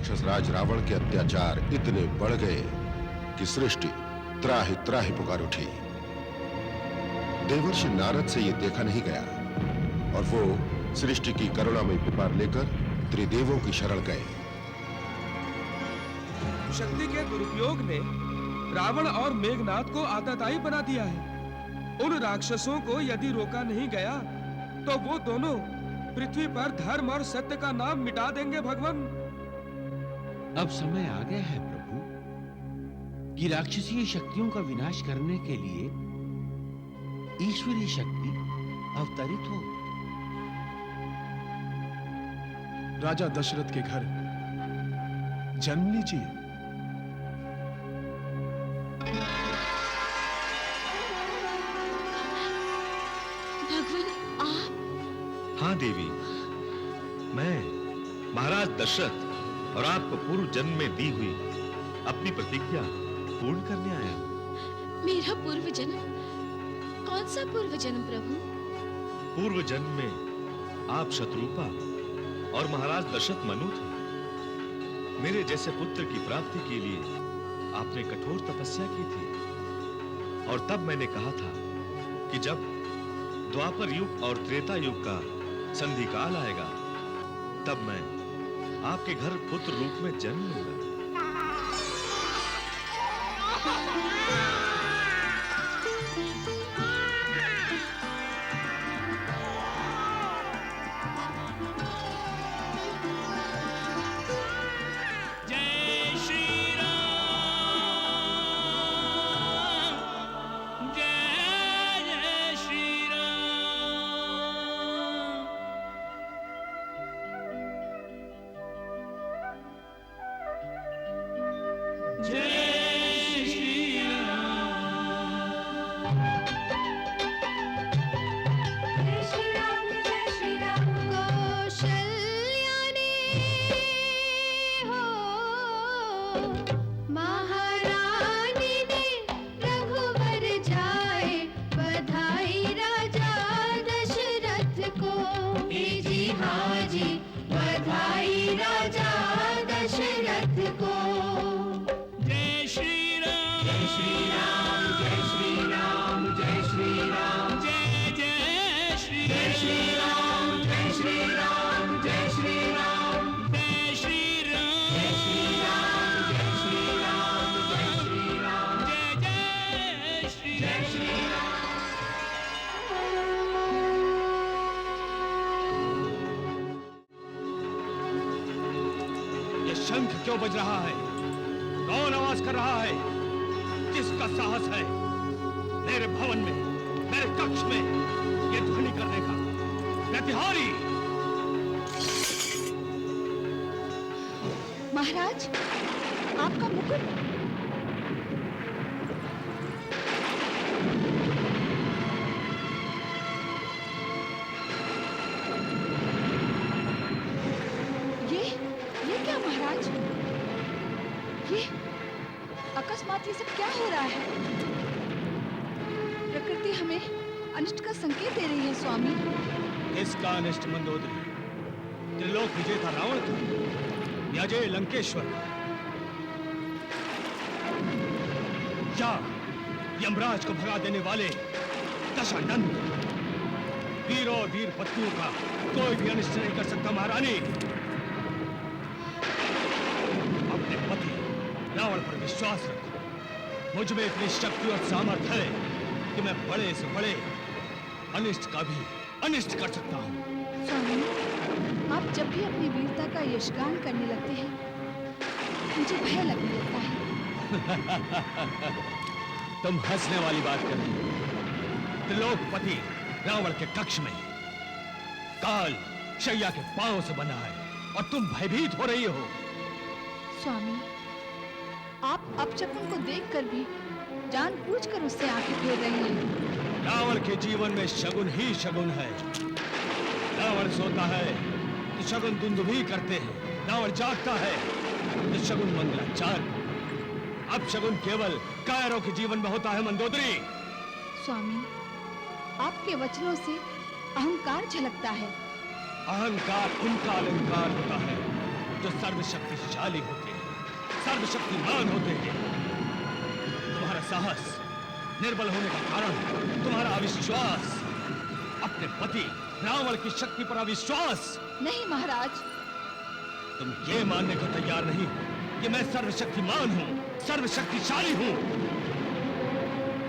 राक्षस राज रावण के अत्याचार इतने बढ़ गए कि सृष्टि त्राहि त्राहि पुकार उठी। देवर्षि नारद से यह देखा नहीं गया और वो सृष्टि की करुणामयी पुकार लेकर त्रिदेवों की शरण गए। शक्ति के दुरुपयोग ने रावण और मेघनाद को आतताई बना दिया है। उन राक्षसों को यदि रोका नहीं गया तो वो दोनों पृथ्वी पर धर्म और सत्य का नाम मिटा देंगे। भगवान, अब समय आ गया है प्रभु कि राक्षसीय शक्तियों का विनाश करने के लिए ईश्वरीय शक्ति अवतरित हो। राजा दशरथ के घर जन्म लीजिए। भगवान, आप? हाँ देवी, मैं महाराज दशरथ और आपको पूर्व जन्म में दी हुई अपनी प्रतिज्ञा पूर्ण करने आया। मेरा पूर्व जन्म? कौन सा पूर्व जन्म प्रभु? पूर्व जन्म में आप शत्रुपा और महाराज दशरथ मनु थे। मेरे जैसे पुत्र की प्राप्ति के लिए आपने कठोर तपस्या की थी और तब मैंने कहा था कि जब द्वापर युग और त्रेता युग का संधि काल आएगा तब मैं आपके घर पुत्र रूप में जन्म लूंगा। शंख क्यों बज रहा है? कौन आवाज कर रहा है? किसका साहस है मेरे भवन में, मेरे कक्ष में ये ध्वनि करने का? प्रतिहारी! महाराज, आपका मुकुट। ये क्या महाराज? ये अकस्मात ये सब क्या हो रहा है? प्रकृति हमें अनिष्ट का संकेत दे रही है स्वामी। इसका अनिष्ट मंदोदरी? त्रिलोक विजेता रावण का या जय लंकेश्वर का? या यमराज को भगा देने वाले दशानंद? वीरों और वीर पत्नियों का कोई भी अनिष्ट नहीं कर सकता महारानी। अपने पति रावण पर विश्वास रखो। मुझ में इतनी शक्ति और सामर्थ्य है कि मैं बड़े से बड़े अनिष्ट का भी अनिष्ट कर सकता हूँ। स्वामी, आप जब भी अपनी वीरता का यशगान करने लगते हैं मुझे भय लगने लगता है। तुम हंसने वाली बात कर रही हो। त्रिलोकपति रावण के कक्ष में काल शैया के पांव से बना है और तुम भयभीत हो रही हो। स्वामी, आप अपशकुन को देखकर भी जानबूझकर उससे आंखें फेर रहे हैं। रावण के जीवन में शगुन ही शगुन है। रावण सोता है तो शगुन दुंदुभी करते हैं। रावण जागता है तो शगुन मंगलाचार। अब शगुन केवल कायरों के जीवन में होता है मंदोदरी। स्वामी, आपके वचनों से अहंकार झलकता है। अहंकार उनका अलंकार होता है जो सर्वशक्तिशाली होते हैं, सर्वशक्तिमान होते हैं। तुम्हारा साहस निर्बल होने का कारण तुम्हारा अविश्वास, अपने पति रावण की शक्ति पर अविश्वास। नहीं महाराज, तुम ये मानने को तैयार नहीं कि मैं सर्वशक्तिमान हूँ, सर्वशक्तिशाली हूँ।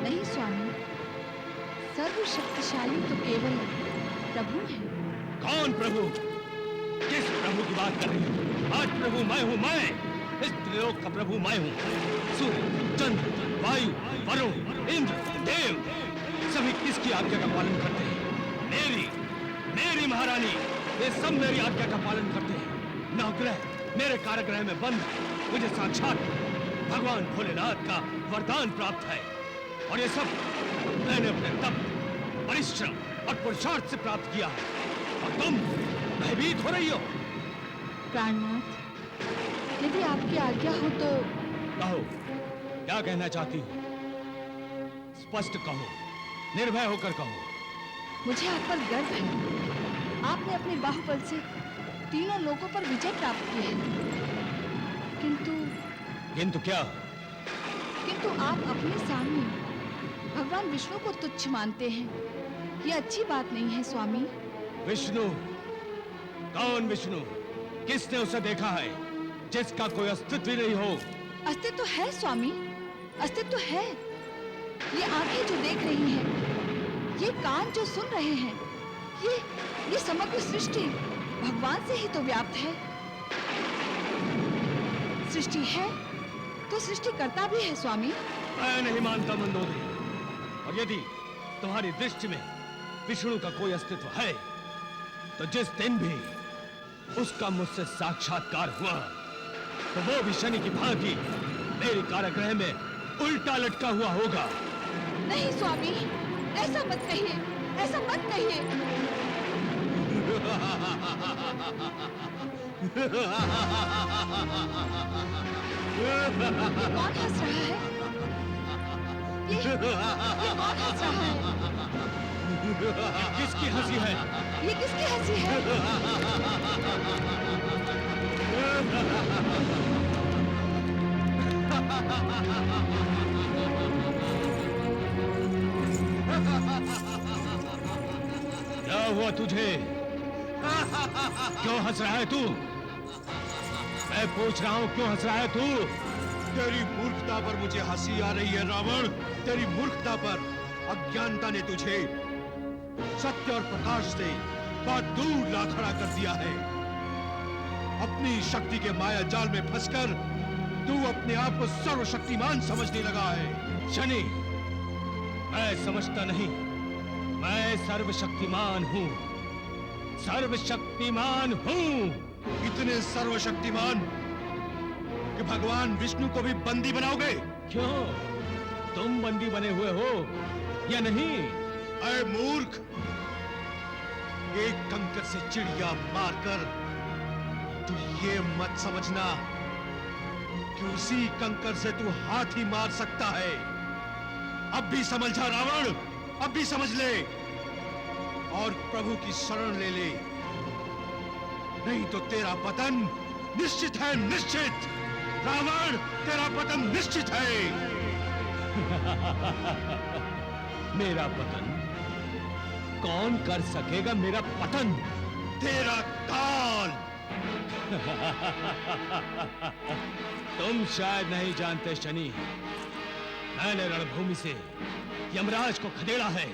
नहीं स्वामी, सर्वशक्तिशाली तो केवल प्रभु है। कौन प्रभु? किस प्रभु की बात कर रही हो? आज प्रभु मैं हूँ, मैं इस त्रिलोक का प्रभु मैं हूँ। सूर्य, चंद्र, वायु, वरुण, इंद्र, देव सभी किसकी आज्ञा का पालन करते हैं? मेरी महारानी, ये सब मेरी आज्ञा का पालन करते हैं। नवग्रह मेरे कारागृह में बंद मुझे साक्षात भगवान भोलेनाथ का वरदान प्राप्त है, और ये सब मैंने अपने तप, परिश्रम और पुरुषार्थ से प्राप्त किया है। और तुम भयभीत हो रही हो। प्राणनाथ, यदि आपकी आज्ञा हो तो कहो, क्या कहना चाहती हो? स्पष्ट कहो, निर्भय होकर कहो। मुझे आप पर गर्व है। आपने अपने बाहुबल से तीनों लोगों पर विजय प्राप्त की है। किंतु क्या? किंतु आप अपने सामने भगवान विष्णु को तुच्छ मानते हैं। ये अच्छी बात नहीं है स्वामी। विष्णु? कौन विष्णु? किसने उसे देखा है जिसका कोई अस्तित्व ही नहीं हो? अस्तित्व है स्वामी, अस्तित्व है। ये आंखें जो देख रही हैं, ये कान जो सुन रहे हैं, ये समग्र सृष्टि भगवान से ही तो व्याप्त है। सृष्टि है तो सृष्टिकर्ता भी है स्वामी। मैं नहीं मानता मंदोदरी। और यदि तुम्हारी दृष्टि में विष्णु का कोई अस्तित्व है, तो जिस दिन भी उसका मुझसे साक्षात्कार हुआ, तो वो भी शनि की भांति मेरे कारागृह में उल्टा लटका हुआ होगा। नहीं स्वामी, ऐसा मत कहिए, ऐसा मत कहिए। कौन हंस रहा है? ये कौन हंस रहा है? किसकी हंसी है? ये किसकी हंसी है? क्या हुआ तुझे? क्यों हंस रहा है तू? मैं पूछ रहा हूँ, क्यों हंस रहा है तू? तेरी मूर्खता पर मुझे हंसी आ रही है रावण। तेरी मूर्खता पर। अज्ञानता ने तुझे सत्य और प्रकाश से बहुत दूर ला खड़ा कर दिया है। अपनी शक्ति के माया जाल में फंसकर तू अपने आप को सर्वशक्तिमान समझने लगा है। शनि, मैं समझता नहीं, मैं सर्वशक्तिमान हूँ, सर्वशक्तिमान हूँ। इतने सर्वशक्तिमान कि भगवान विष्णु को भी बंदी बनाओगे? क्यों? तुम बंदी बने हुए हो या नहीं? अरे मूर्ख, एक कंकर से चिड़िया मारकर तू ये मत समझना कि उसी कंकर से तू हाथी मार सकता है। अब भी समझ जा रावण, अब भी समझ ले और प्रभु की शरण ले ले, नहीं तो तेरा पतन निश्चित है, निश्चित। रावण, तेरा पतन निश्चित है। मेरा पतन? कौन कर सकेगा मेरा पतन? तेरा काल। तुम शायद नहीं जानते शनि, मैंने रणभूमि से यमराज को खदेड़ा है।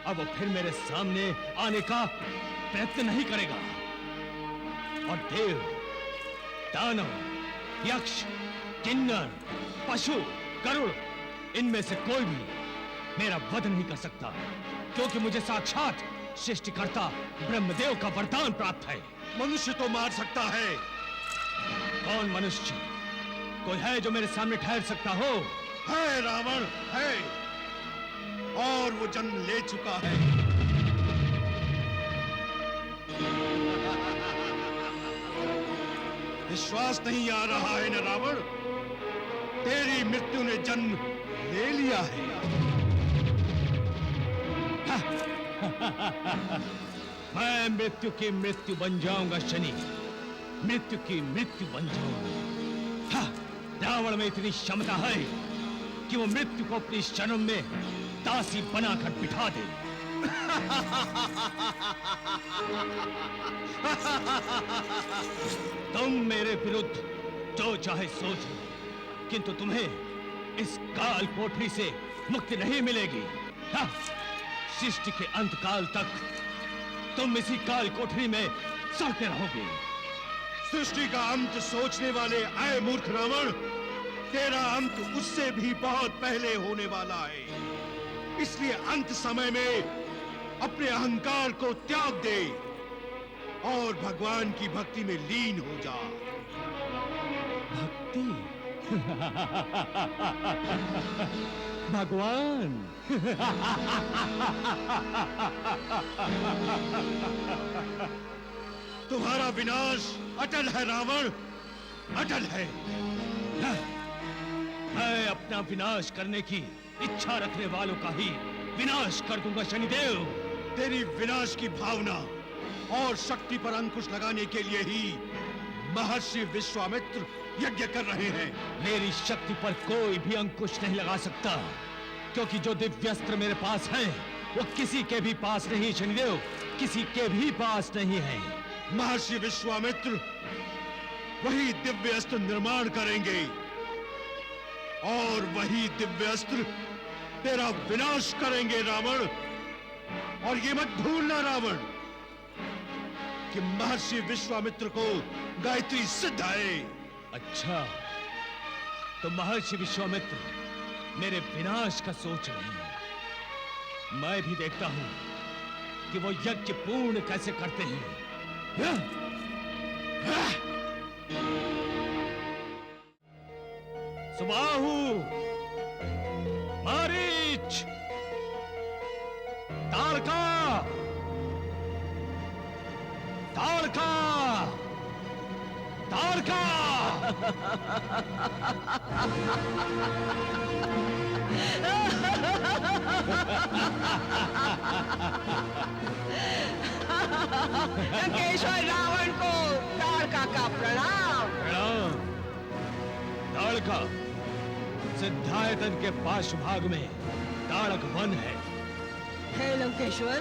अब वो फिर मेरे सामने आने का प्रयत्न नहीं करेगा। और देव, दानव, यक्ष, किन्नर, पशु, गरुड़, इनमें से कोई भी मेरा वध नहीं कर सकता, क्योंकि मुझे साक्षात सृष्टिकर्ता ब्रह्मदेव का वरदान प्राप्त है। मनुष्य तो मार सकता है। कौन मनुष्य? कोई है जो मेरे सामने ठहर सकता हो? है रावण, है, और वो जन्म ले चुका है। विश्वास नहीं आ रहा है न रावण? तेरी मृत्यु ने जन्म ले लिया है। मैं मृत्यु की मृत्यु बन जाऊंगा शनि। मृत्यु की मृत्यु बन जाऊं। हाँ, रावण में इतनी क्षमता है कि वो मृत्यु को अपनी शरण में दासी बनाकर बिठा दे। तुम मेरे विरुद्ध जो चाहे सोचो, किंतु तुम्हें इस काल कोठरी से मुक्ति नहीं मिलेगी। हाँ, सृष्टि के अंत काल तक तुम इसी काल कोठरी में सड़ते रहोगे। सृष्टि का अंत सोचने वाले आए मूर्ख रावण, तेरा अंत उससे भी बहुत पहले होने वाला है। इसलिए अंत समय में अपने अहंकार को त्याग दे और भगवान की भक्ति में लीन हो जा। भक्ति? भगवान? तुम्हारा विनाश अटल है रावण, अटल है। मैं अपना विनाश करने की इच्छा रखने वालों का ही विनाश कर दूंगा शनिदेव। तेरी विनाश की भावना और शक्ति पर अंकुश लगाने के लिए ही महर्षि विश्वामित्र यज्ञ कर रहे हैं। मेरी शक्ति पर कोई भी अंकुश नहीं लगा सकता, क्योंकि जो दिव्यास्त्र मेरे पास हैं, वो किसी के भी पास नहीं शनिदेव, किसी के भी पास नहीं है। महर्षि विश्वामित्र वही दिव्य अस्त्र निर्माण करेंगे और वही दिव्य अस्त्र तेरा विनाश करेंगे रावण। और ये मत भूलना रावण कि महर्षि विश्वामित्र को गायत्री सिद्ध है। अच्छा, तो महर्षि विश्वामित्र मेरे विनाश का सोच रहे हैं। मैं भी देखता हूं कि वो यज्ञ पूर्ण कैसे करते हैं। सुबाहु, मारीच, ताड़का, ताड़का, ताड़का। लंकेश्वर रावण को ताड़का का प्रणाम। प्रणाम। ताड़का सिद्धायतन के पार्श्वभाग में ताड़क वन है। हे लंकेश्वर,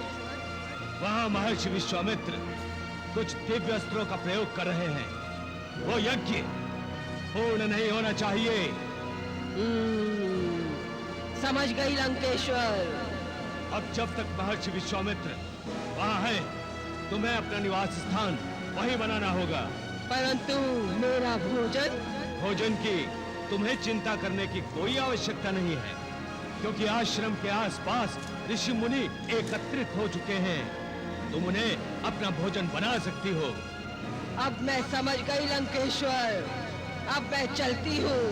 वहां महर्षि विश्वामित्र कुछ दिव्य अस्त्रों का प्रयोग कर रहे हैं। वो यज्ञ पूर्ण नहीं होना चाहिए। समझ गई लंकेश्वर। अब जब तक महर्षि विश्वामित्र वहां है, तुम्हें अपना निवास स्थान वहीं बनाना होगा। परंतु मेरा भोजन? भोजन की तुम्हें चिंता करने की कोई आवश्यकता नहीं है, क्योंकि आश्रम के आसपास ऋषि मुनि एकत्रित हो चुके हैं। तुम उन्हें अपना भोजन बना सकती हो। अब मैं समझ गई लंकेश्वर। अब मैं चलती हूँ।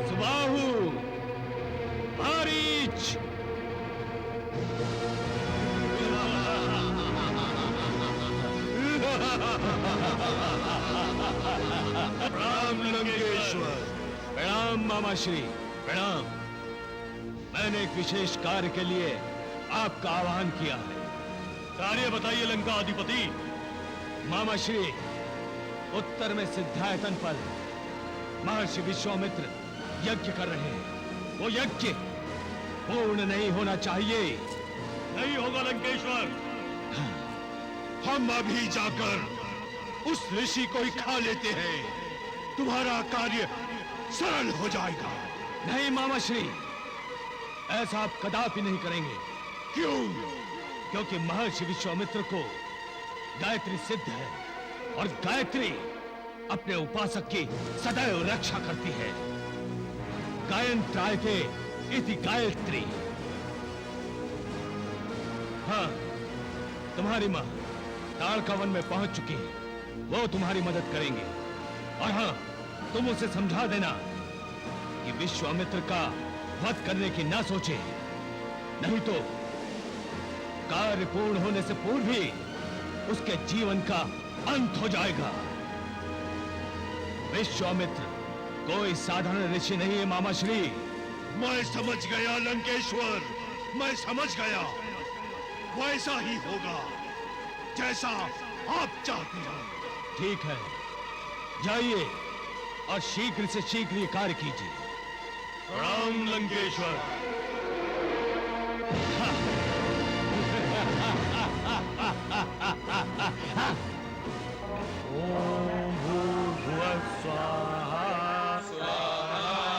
सुबाहु, मारीच। प्रणाम लंकेश्वर। प्रणाम मामा श्री, प्रणाम। मैंने एक विशेष कार्य के लिए आपका आह्वान किया है। कार्य बताइए लंका अधिपति। मामा श्री, उत्तर में सिद्धायतन पर महर्षि विश्वामित्र यज्ञ कर रहे हैं। वो यज्ञ पूर्ण नहीं होना चाहिए। नहीं होगा लंकेश्वर। हम अभी जाकर उस ऋषि को ही खा लेते हैं। तुम्हारा कार्य सरल हो जाएगा। नहीं मामा श्री, ऐसा आप कदापि नहीं करेंगे। क्यों? क्योंकि महर्षि विश्वामित्र को गायत्री सिद्ध है, और गायत्री अपने उपासक की सदैव रक्षा करती है। गायन त्रायते इति गायत्री। हाँ, तुम्हारी माँ ताड़का वन में पहुंच चुकी है। वो तुम्हारी मदद करेंगे। और हाँ, तुम उसे समझा देना कि विश्वामित्र का वध करने की ना सोचे, नहीं तो कार्य पूर्ण होने से पूर्व ही उसके जीवन का अंत हो जाएगा। विश्वामित्र कोई साधारण ऋषि नहीं है मामा श्री। मैं समझ गया लंकेश्वर। मैं समझ गया, वैसा ही होगा जैसा आप चाहती हो। ठीक है, जाइए और शीघ्र से शीघ्र ये कार्य कीजिए। राम लंकेश्वर। ओम भूर्भुवः स्वाहा,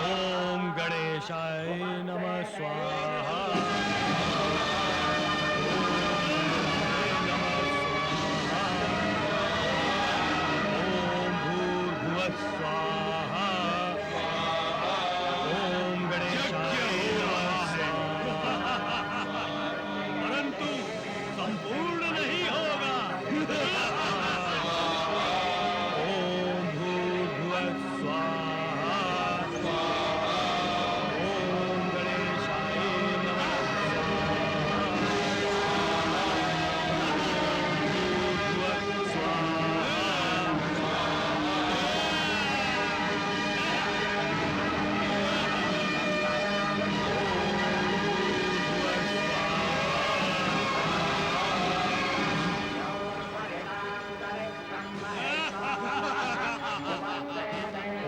ओम गणेशाय नमः स्वाहा, ओम भूर्भुवः स्वाहा, ओम गणेशाय नमः स्वाहा। परंतु संपूर्ण नहीं होगा। ओम भूर्भुवः स्वाहा, ओम गणेशाय नमः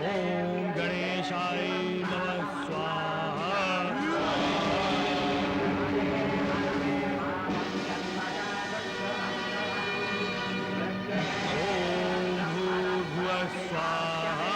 ओम गणेशाय नमः स्वाहा। ओम भूर्भुवः स्वाहा।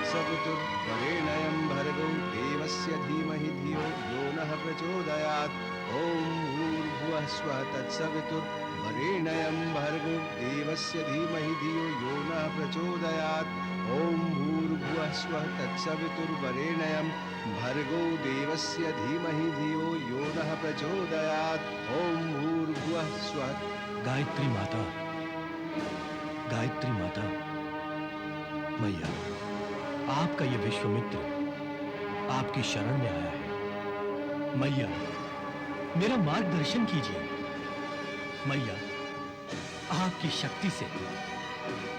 तत्सवितुर्वरेण्यं भर्गो देवस्य धीमहि धियो यो नः प्रचोदयात्। ॐ भूर्भुवः स्वः तत्सवितुर्वरेण्यं भर्गो देवस्य धीमहि धियो यो नः प्रचोदयात्। ॐ भूर्भुवः स्वः तत्सवितुर्वरेण्यं भर्गो देवस्य धीमहि धियो यो नः प्रचोदयात्। ॐ भूर्भुवः स्वः। गायत्री माता, गायत्री माता, मैया, आपका ये विश्वामित्र आपकी शरण में आया है। मैया, मेरा मार्गदर्शन कीजिए। मैया, आपकी शक्ति से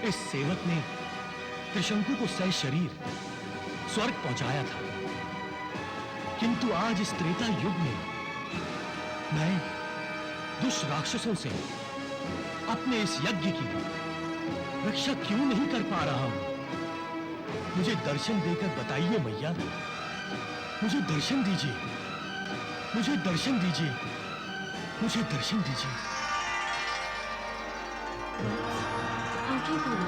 इस सेवक ने त्रिशंकु को सशरीर स्वर्ग पहुंचाया था, किंतु आज इस त्रेता युग में मैं दुष्ट राक्षसों से अपने इस यज्ञ की रक्षा क्यों नहीं कर पा रहा हूं? मुझे दर्शन देकर बताइए मैया, मुझे दर्शन दीजिए, मुझे दर्शन दीजिए, मुझे दर्शन दीजिए। आंखें खोलो।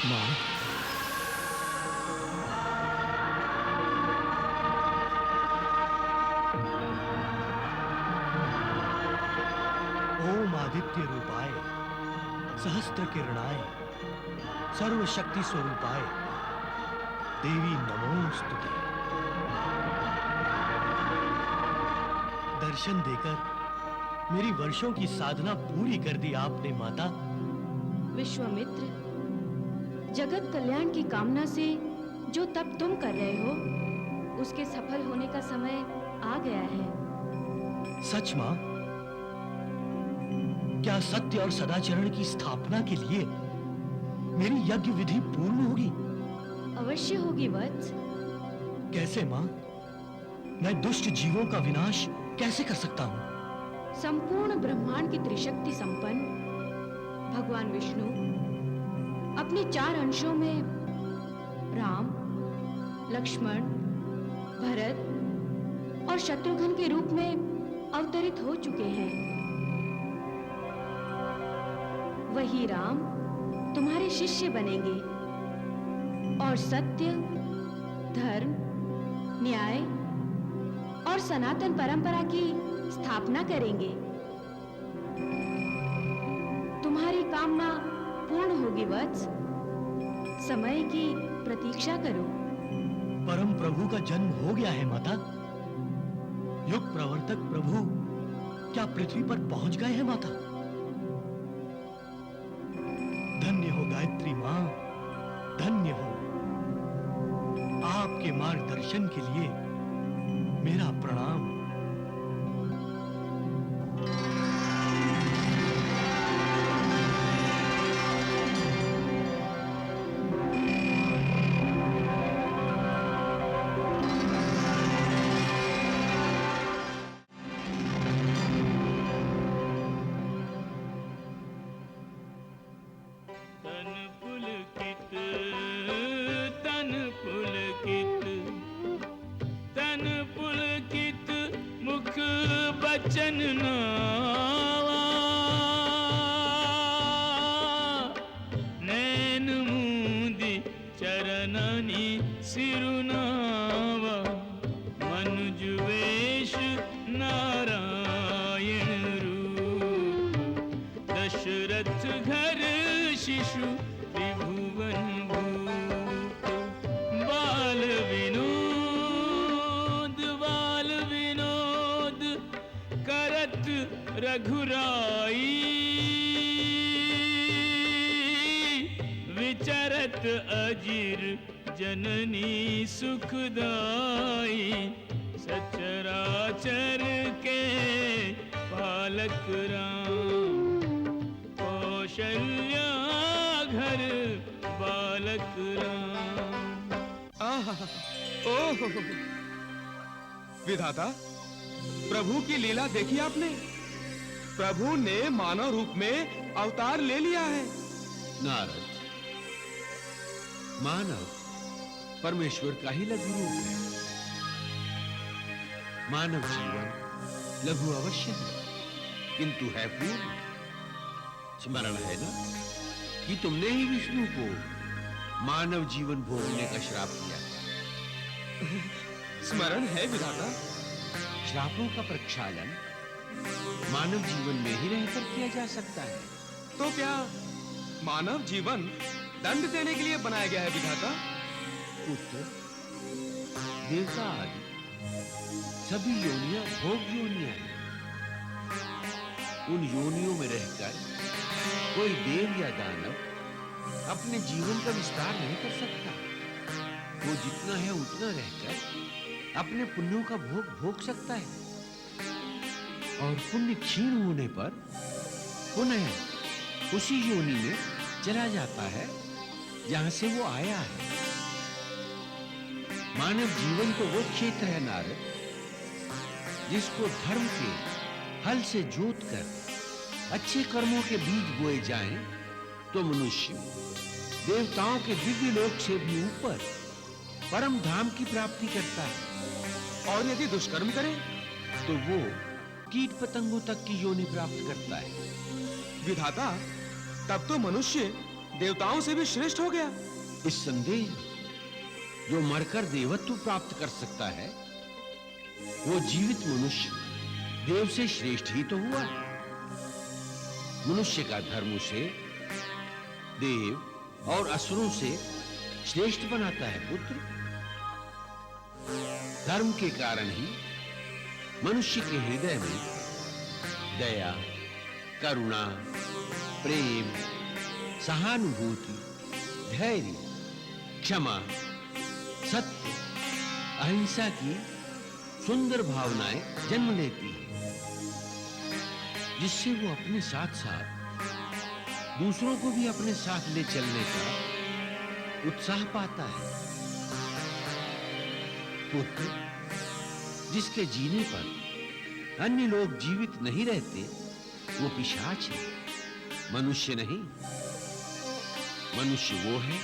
मां, ओम आदित्य रूपाय सहस्त्र किरणाय सर्वशक्ति स्वरूपाय देवी नमोस्तुते। दर्शन देकर मेरी वर्षों की साधना पूरी कर दी आपने माता। विश्वामित्र, जगत कल्याण की कामना से जो तप तुम कर रहे हो उसके सफल होने का समय आ गया है। सच मां, क्या सत्य और सदाचरण की स्थापना के लिए मेरी यज्ञ विधि पूर्ण होगी? अवश्य होगी वत्स। कैसे मां? मैं दुष्ट जीवों का विनाश कैसे कर सकता हूं? संपूर्ण ब्रह्मांड की त्रिशक्ति संपन्न भगवान विष्णु अपने 4 अंशों में राम, लक्ष्मण, भरत और शत्रुघ्न के रूप में अवतरित हो चुके हैं। वही राम तुम्हारे शिष्य बनेंगे और सत्य, धर्म, न्याय और सनातन परंपरा की स्थापना करेंगे। तुम्हारी कामना पूर्ण होगी वत्स। समय की प्रतीक्षा करो। परम प्रभु का जन्म हो गया है माता। युग प्रवर्तक प्रभु क्या पृथ्वी पर पहुंच गए हैं माता? धन्य हो गायत्री मां, धन्य हो। आपके मार्गदर्शन के लिए मेरा प्रणाम। जननी सुखदाई सचराचर के पालक राम, कौशल्या घर बालक राम। ओह विधाता, प्रभु की लीला देखी आपने? प्रभु ने मानव रूप में अवतार ले लिया है। नारद, मानव परमेश्वर का ही लघु रूप है। मानव जीवन लघु अवश्य है, किंतु है पूर्ण। स्मरण है ना कि तुमने ही विष्णु को मानव जीवन भोगने का श्राप दिया था। स्मरण है विधाता। श्रापों का प्रक्षालन मानव जीवन में ही रहकर किया जा सकता है। तो क्या मानव जीवन दंड देने के लिए बनाया गया है विधाता? पुत्र, देवता आदि सभी योनियां भोग योनियां हैं। उन योनियों में रहकर कोई देव या दानव अपने जीवन का विस्तार नहीं कर सकता। वो जितना है उतना रहकर अपने पुण्यों का भोग भोग सकता है, और पुण्य क्षीण होने पर पुनः उसी योनि में चला जाता है जहां से वो आया है। मानव जीवन तो वो क्षेत्र है नारद, जिसको धर्म के हल से जोत कर अच्छे कर्मों के बीज बोए जाएं, तो मनुष्य देवताओं के दिव्य लोक से भी ऊपर परम धाम की प्राप्ति करता है। और यदि दुष्कर्म करे तो वो कीट पतंगों तक की योनि प्राप्त करता है। विधाता, तब तो मनुष्य देवताओं से भी श्रेष्ठ हो गया। इस संदेह, जो मरकर देवत्व प्राप्त कर सकता है, वो जीवित मनुष्य देव से श्रेष्ठ ही तो हुआ। मनुष्य का धर्म उसे देव और असुरों से श्रेष्ठ बनाता है। पुत्र, धर्म के कारण ही मनुष्य के हृदय में दया, करुणा, प्रेम, सहानुभूति, धैर्य, क्षमा, सत्य, अहिंसा की सुंदर भावनाएं जन्म लेती है, जिससे वो अपने साथ साथ दूसरों को भी अपने साथ ले चलने का उत्साह पाता है। पुत्र, जिसके जीने पर अन्य लोग जीवित नहीं रहते, वो पिशाच है, मनुष्य नहीं। मनुष्य वो है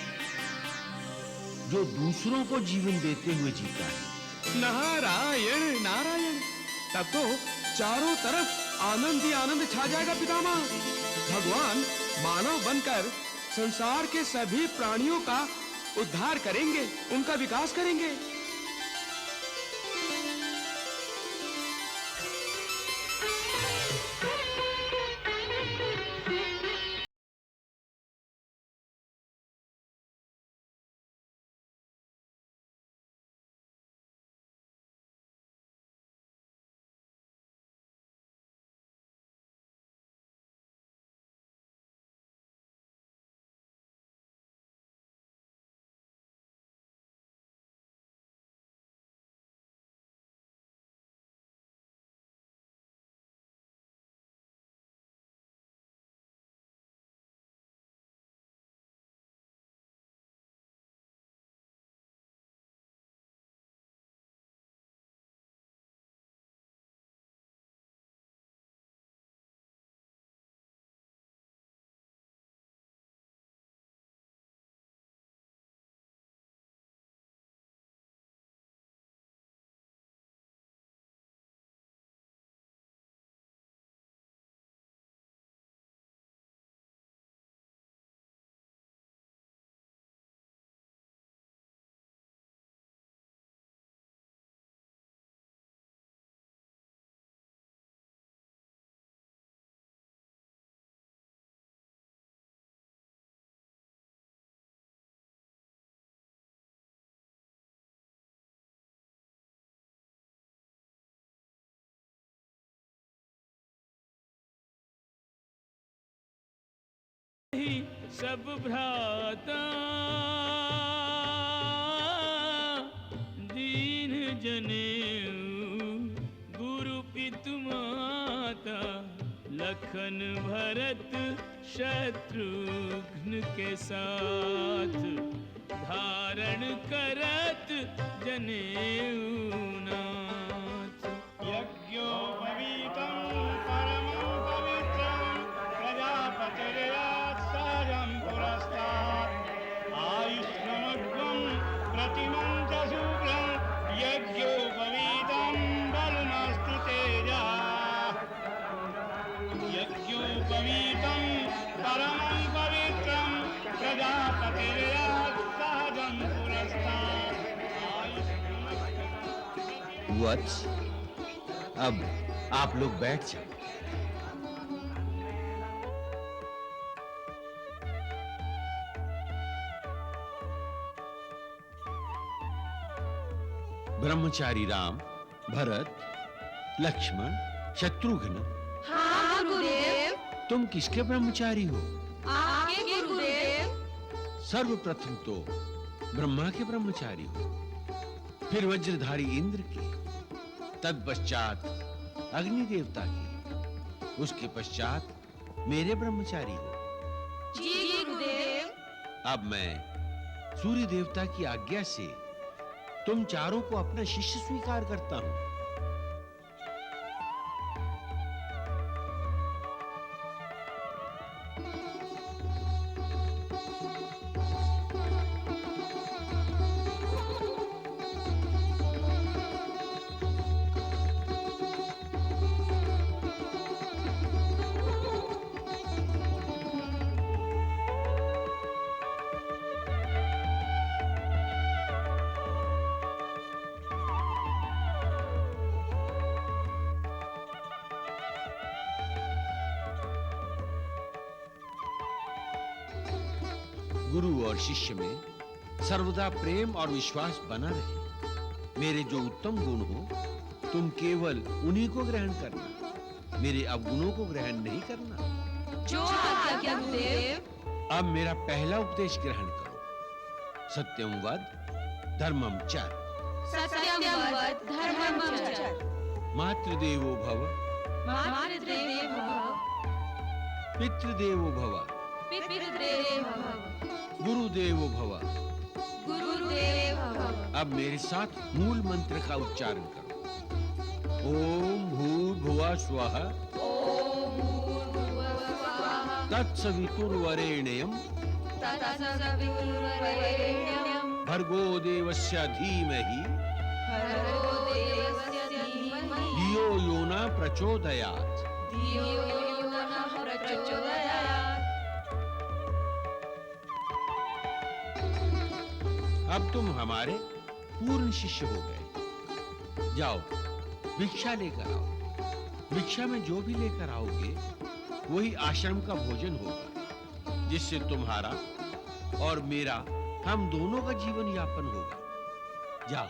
जो दूसरों को जीवन देते हुए जीता है। नारायण नारायण। तब तो चारों तरफ आनंद ही आनंद छा जाएगा पितामह। भगवान मानव बनकर संसार के सभी प्राणियों का उद्धार करेंगे, उनका विकास करेंगे। सब भ्राता दीन जनेऊ, गुरु पितु माता, लखन भरत शत्रुघ्न के साथ, धारण करत जनेऊ नाथ। यज्ञोपवीतं परमं पवित्रं, प्रजापतिर्यात् सारं पुरस्तात्, आयुष्मनुग्रं प्रतिमं च शुभ्रं, यज्ञोपवीतं बलमस्तु तेजा। यज्ञोपवीतं परमं पवित्रं, प्रजापतिर्यात् सारं पुरस्तात्, वत्स, अब आप लोग बैठ जाओ। ब्रह्मचारी राम, भरत, लक्ष्मण, शत्रुघ्न, हाँ गुरुदेव। तुम किसके ब्रह्मचारी हो? आपके गुरुदेव। सर्वप्रथम तो ब्रह्मा के ब्रह्मचारी हो, फिर वज्रधारी इंद्र के, तत्पश्चात अग्नि देवता के, उसके पश्चात मेरे ब्रह्मचारी हो। जी गुरुदेव। अब मैं सूर्य देवता की आज्ञा से तुम चारों को अपना शिष्य स्वीकार करता हूं। गुरु और शिष्य में सर्वदा प्रेम और विश्वास बना रहे। मेरे जो उत्तम गुण हो तुम केवल उन्हीं को ग्रहण करना, मेरे अवगुणों को ग्रहण नहीं करना। जो आज्ञा गुरुदेव। अब मेरा पहला उपदेश ग्रहण करो। सत्यम वद, धर्मम चर। सत्यम वद धर्मम चर। मातृदेवो भव। मातृदेवो भव। पितृदेवो भव। पितृदेवो भव। गुरुदेवो भव। गुरुदेवो भव। अब मेरे साथ मूल मंत्र का उच्चारण करो। ओम भूर्भुवः स्वः। ओम भूर्भुवः स्वः। तत्सवितुर्वरेण्यं। तत्सवितुर्वरेण्यं। भर्गो देवस्य धीमहि। भर्गो देवस्य धीमहि। धियो यो न प्रचोदयात्। धियो यो न प्रचोदयात्। अब तुम हमारे पूर्ण शिष्य हो गए। जाओ भिक्षा लेकर आओ। भिक्षा में जो भी लेकर आओगे वही आश्रम का भोजन होगा, जिससे तुम्हारा और मेरा, हम दोनों का जीवन यापन होगा। जाओ।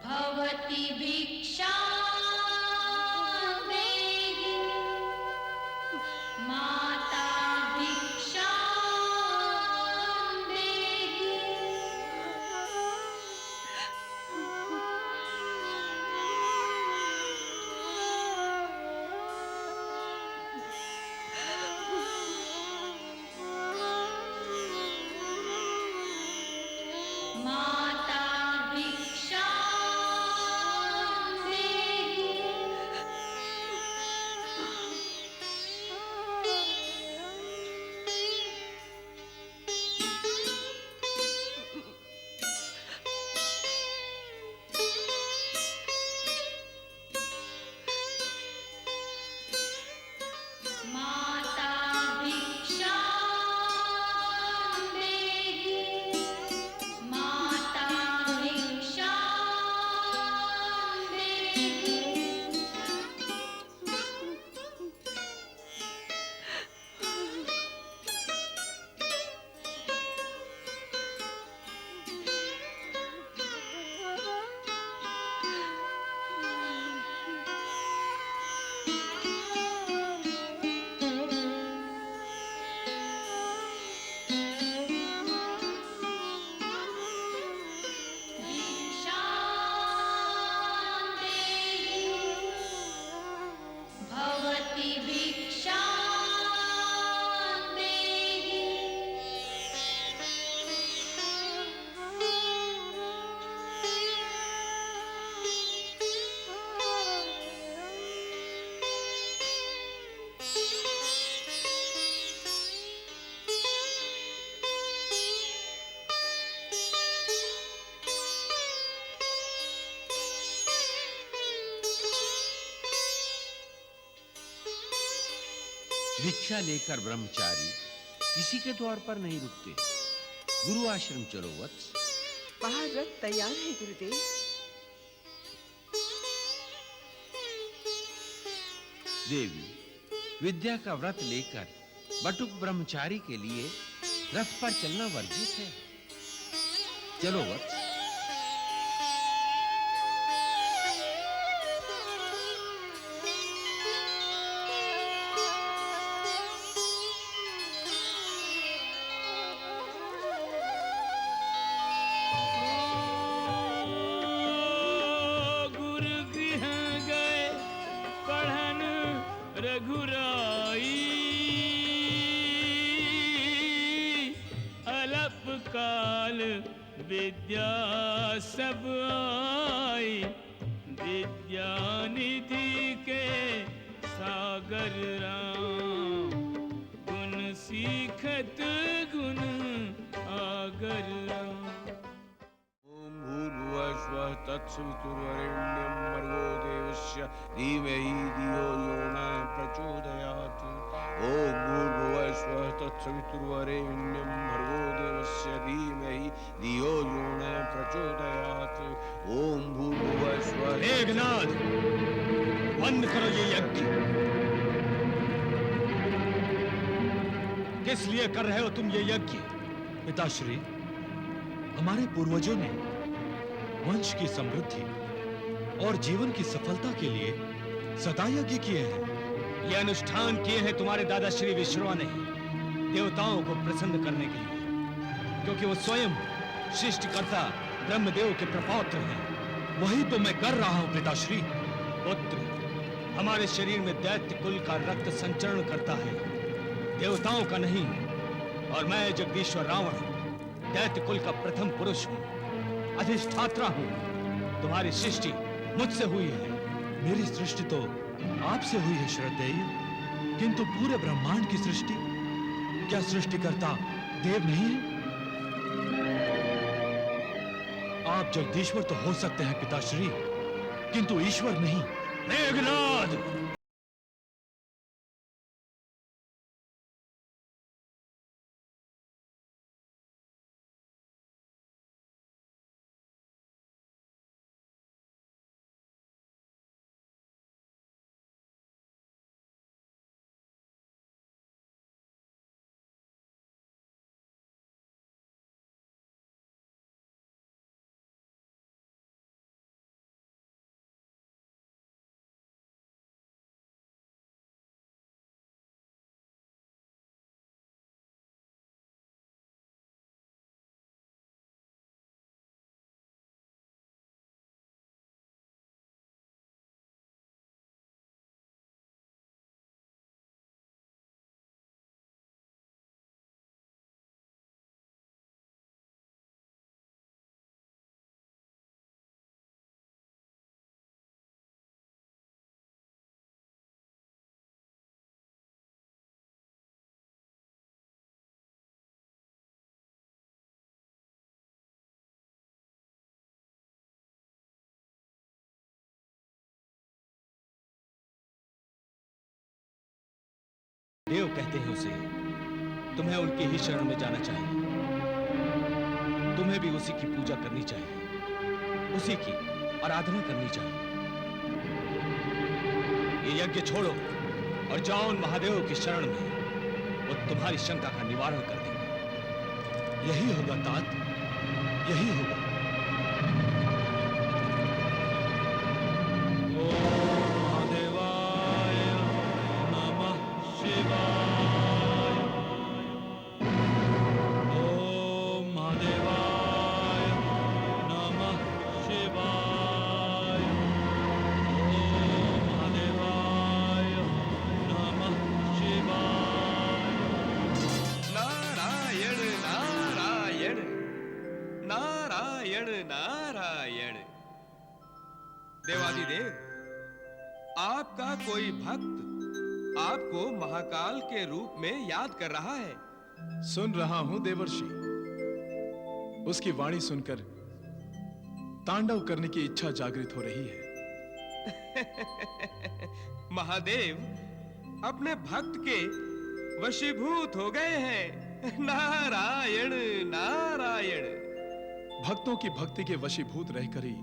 भवति भिक्षा देहि। माता भिक्षा देहि। माता भिक्षा माता भिक्षा देहि। माता भिक्षा देहि। भिक्षा देहि। भवति भिक्षा देहि। भिक्षा लेकर ब्रह्मचारी किसी के द्वार पर नहीं रुकते। गुरु आश्रम चलो वत्स। बाहर रथ तैयार है गुरुदेव। देवी, विद्या का व्रत लेकर बटुक ब्रह्मचारी के लिए रथ पर चलना वर्जित है। चलो वत्स। गुरु गृह गए पढ़न रघुराई। अलप काल विद्या सब आई। विद्या निधि के सागर राम। गुण सीखत गुण आगर राम। ओम भूर्भुवः स्वः तत्सवितुर्वरेण्यं भर्गो देवस्य धीमहि धियो यो न प्रचोदयात्। ओम भूर्भुवः स्वः तत्सवितुर्वरेण्यं भर्गो देवस्य धीमहि धियो यो न प्रचोदयात्। ओम भूर्भुवः स्वः। मेघनाद, बंद करो ये यज्ञ। किस लिए कर रहे हो तुम ये यज्ञ? पिताश्री, हमारे पूर्वजों ने वंश की समृद्धि और जीवन की सफलता के लिए सदा यज्ञ किए हैं। ये अनुष्ठान किए हैं तुम्हारे दादा श्री विश्ववा ने देवताओं को प्रसन्न करने के लिए, क्योंकि वो स्वयं सृष्टिकर्ता ब्रह्मदेव के प्रपौत्र हैं। वही तो मैं कर रहा हूं पिताश्री। पुत्र, हमारे शरीर में दैत्य कुल का रक्त संचरण करता है, देवताओं का नहीं। और मैं जगदीश्वर रावण दैत्य कुल का प्रथम पुरुष हूँ, अधिष्ठात्रा हूँ। तुम्हारी सृष्टि मुझसे हुई है। मेरी सृष्टि तो आपसे हुई है श्रद्धेय, किंतु पूरे ब्रह्मांड की सृष्टि, क्या सृष्टिकर्ता देव नहीं है? आप जगदीश्वर तो हो सकते हैं पिताश्री, किंतु ईश्वर नहीं। मेघनाद! देव कहते हैं उसे, तुम्हें उनके ही शरण में जाना चाहिए। तुम्हें भी उसी की पूजा करनी चाहिए, उसी की आराधना करनी चाहिए। ये यज्ञ छोड़ो और जाओ उन महादेव की शरण में, वो तुम्हारी शंका का निवारण कर देंगे। यही होगा तात, यही होगा। देवादिदेव, आपका कोई भक्त आपको महाकाल के रूप में याद कर रहा है। सुन रहा हूं देवर्षि। उसकी वाणी सुनकर तांडव करने की इच्छा जागृत हो रही है। महादेव अपने भक्त के वशीभूत हो गए हैं। नारायण नारायण। भक्तों की भक्ति के वशीभूत रहकर ही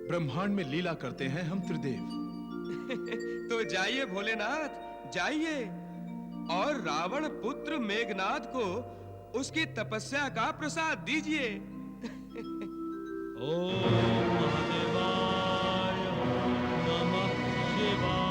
ब्रह्मांड में लीला करते हैं हम त्रिदेव। तो जाइए भोलेनाथ, जाइए और रावण पुत्र मेघनाद को उसकी तपस्या का प्रसाद दीजिए। ओम महादेवाय नमः शिवाय।